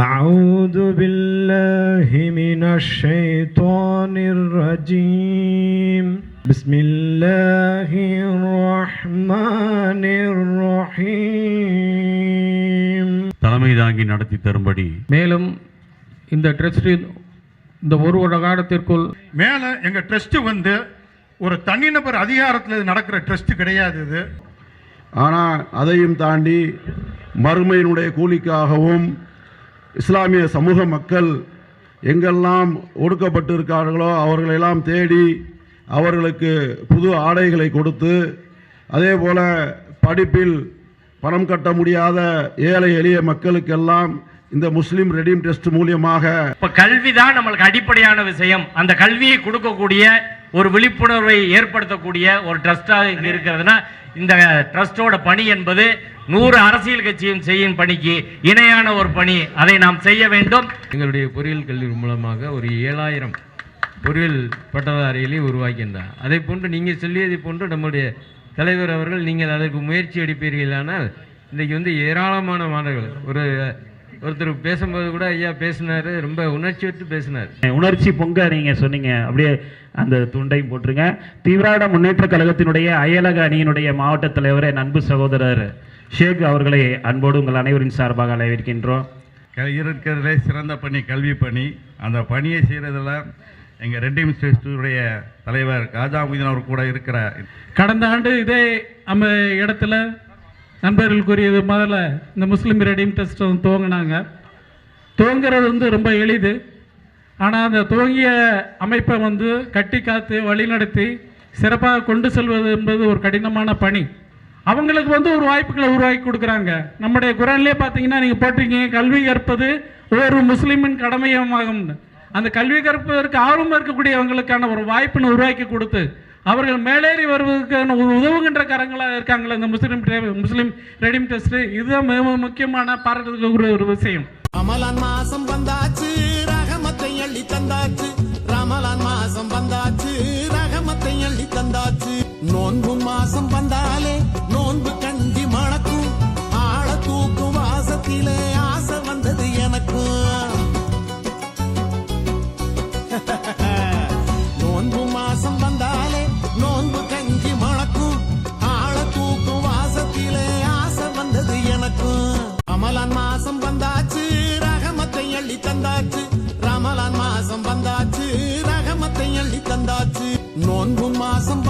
أعوذ بالله من الشيطان الرجيم بسم الله الرحمن الرحيم. தலைமை தாங்கி நடத்தி தரும்படி மேலும் இந்த ட்ரஸ்ட் இந்த ஒரு காலத்திற்குள் மேல எங்க ட்ரஸ்ட் வந்து ஒரு தனிநபர் அதிகாரத்தில் நடக்கிற ட்ரஸ்ட் கிடையாது இது. ஆனால் அதையும் தாண்டி மறுமையினுடைய கூலிக்காகவும் இஸ்லாமிய சமூக மக்கள் எங்கெல்லாம் ஒடுக்கப்பட்டிருக்கார்களோ அவர்களெல்லாம் தேடி அவர்களுக்கு புது ஆடைகளை கொடுத்து, அதே போல படிப்பில் பணம் கட்ட முடியாத ஏழை எளிய மக்களுக்கெல்லாம் இந்த முஸ்லிம் ரெடீம் ட்ரஸ்ட் மூலியமாக இப்ப கல்வி தான் நம்மளுக்கு அடிப்படையான விஷயம். அந்த கல்வியை கொடுக்கக்கூடிய ஒரு விழிப்புணர்வை ஏற்படுத்தக்கூடிய ஒரு ட்ரஸ்டாக இங்க இருக்கிறதுனா, இந்த ட்ரஸ்டோட பணி என்பது 100 அரசியல் கட்சியும் செய்யும் பணிக்கு இணையான ஒரு பணி. அதை நாம் செய்ய வேண்டும். எங்களுடைய பொறியியல் கல்வி மூலமாக ஒரு 7000 பொறியியல் பட்டதாரிகளை உருவாக்கின்றார். அதை போன்று நீங்கள் சொல்லியதை போன்று நம்முடைய தலைவர் அவர்கள் நீங்கள் அதற்கு முயற்சி எடுப்பீர்களானால் இன்றைக்கு வந்து ஏராளமான மாணவர்கள் ஒருத்தர் பேசும்போது கூட ஐயா பேசினார், ரொம்ப உணர்ச்சி விட்டு பேசினார். உணர்ச்சி பொங்க நீங்கள் சொன்னீங்க, அப்படியே அந்த துண்டையும் போட்டுருங்க. திராவிட முன்னேற்ற கழகத்தினுடைய அயலக அணியினுடைய மாவட்ட தலைவர் என் அன்பு சகோதரர் ஷேக் அவர்களை அன்போடு உங்கள் அனைவரின் சார்பாக அழைவிருக்கின்றோம். இருக்கிறதுலே சிறந்த பணி கல்வி பணி. அந்த பணியை செய்கிறதுல எங்கள் ரெடீம் ட்ரஸ்டுடைய தலைவர் காஜா முஹிதீன் அவர் கூட இருக்கிறார். கடந்த ஆண்டு இதே நம்ம இடத்துல நண்பர்கள் கூறியது முதல்ல இந்த முஸ்லீம் ரெடீம் ட்ரஸ்ட் துவங்கினாங்க. துவங்கிறது வந்து ரொம்ப எளிது. ஆனால் அந்த துவங்கிய அமைப்பை வந்து கட்டி காத்து வழிநடத்தி சிறப்பாக கொண்டு செல்வது என்பது ஒரு கடினமான பணி. அவங்களுக்கு வந்து ஒரு வாய்ப்புகளை உருவாக்கி கொடுக்குறாங்க. நம்முடைய குரான்லேயே பார்த்தீங்கன்னா நீங்கள் போட்டிருக்கீங்க, கல்வி கற்பது ஒவ்வொரு முஸ்லீமின் கடமையமாகும். அந்த கல்வி கற்பதற்கு ஆர்வம் இருக்கக்கூடியவங்களுக்கான ஒரு வாய்ப்புன்னு உருவாக்கி கொடுத்து அவர்கள் மேலேறி வருவதற்கான ஒரு உதவுகின்ற கரங்களாக இருக்காங்களே இந்த முஸ்லீம் ரெடீம் ட்ரஸ்ட். இதுதான் மிக முக்கியமான பாராட்டுதலுக்குரிய ஒரு விஷயம். ரமலான் மாசம் வந்தாச்சு, ரஹமத்தை அள்ளி தந்தாச்சு. ரமலான் மாசம் வந்தாச்சு, ரஹமத்தை அள்ளி தந்தாச்சு. நோன்பு மாசம் வந்தாலே நோன்பு கஞ்சி மணக்கும். ஆழ தூக்கும் வாசத்திலே ஆசை வந்தது எனக்கும். நோன்பு மாசம் வந்தாலே நோன்பு கஞ்சி மணக்கும். ஆழ தூக்கும் வாசத்திலே ஆசை வந்தது எனக்கும். ரமலான் மாசம் வந்தாச்சு, ரஹமத்தை அள்ளி தந்தாச்சு. ரமலான் மாசம் வந்தாச்சு, ரஹமத்தை அள்ளி தந்தாச்சு. நோன்பு மாசம்